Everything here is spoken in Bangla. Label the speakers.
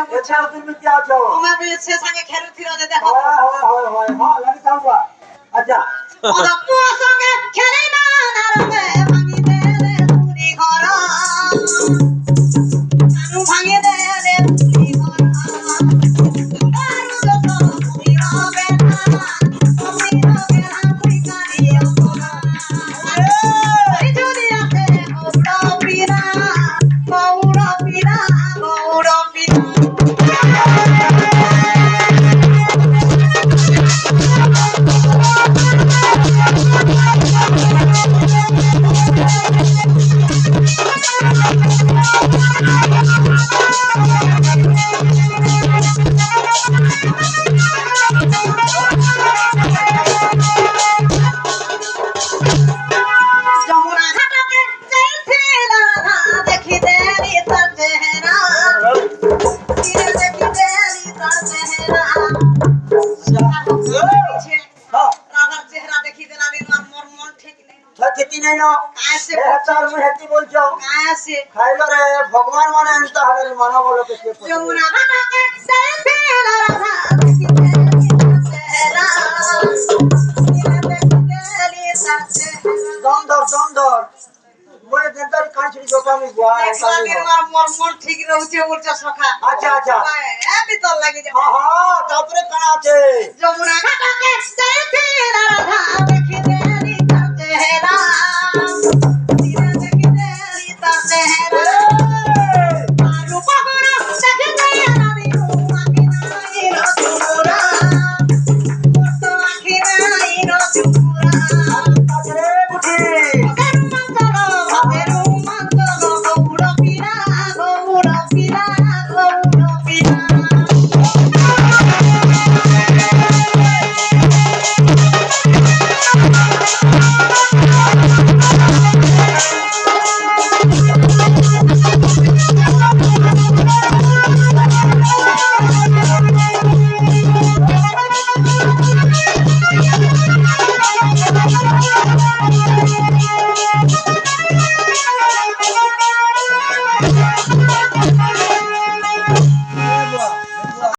Speaker 1: अच्छा তুমি কি আছো
Speaker 2: আমার সে সঙ্গে খেলুছি রোজে দেখো
Speaker 1: হয় হ্যাঁ লাগি যাওয়া আচ্ছা
Speaker 2: ওদা পুয়া সঙ্গে খেলে না নারবে ভাঙি দে রে পুরি ঘর কানু ভাঙি দে রে পুরি ঘর দারু তো পুরি রবে না পুরি রবে না পুরি কারিও তোরা এই যদি আছে গৌড় পীরা গৌড় পীরা যমুনা ঘাটকে চলছিল রাধা দেখি দেরি তার চেহারা তীরে দেখি দেরি তার চেহারা রাধার চেহারা দেখি দিলাম আমার মোর মন ঠিক নেই
Speaker 1: সত্যি নাই না
Speaker 2: কাছে
Speaker 1: চার মুই হেতি বলছো
Speaker 2: কাছে
Speaker 1: খাইলো রে ভগবান মানে এনতা হলে মানব লোকে কে
Speaker 2: যমুনা ঘাটকে চলছিল রাধা দেখি দেরি তার চেহারা তীরে দেখি দেরি তার চেহারা
Speaker 1: দন্দর মই দেন্তার কাঁচড়ি জোকামি গোয়া
Speaker 2: একলাগের মোর মন ঠিক রହୁছে বলছ সখা
Speaker 1: আচ্ছা আচ্ছা
Speaker 2: এ তোর লাগি যা
Speaker 1: হ্যাঁ তারপরে কানা আছে
Speaker 2: যমুনা ঘাটকে চলছিল রাধা দেখি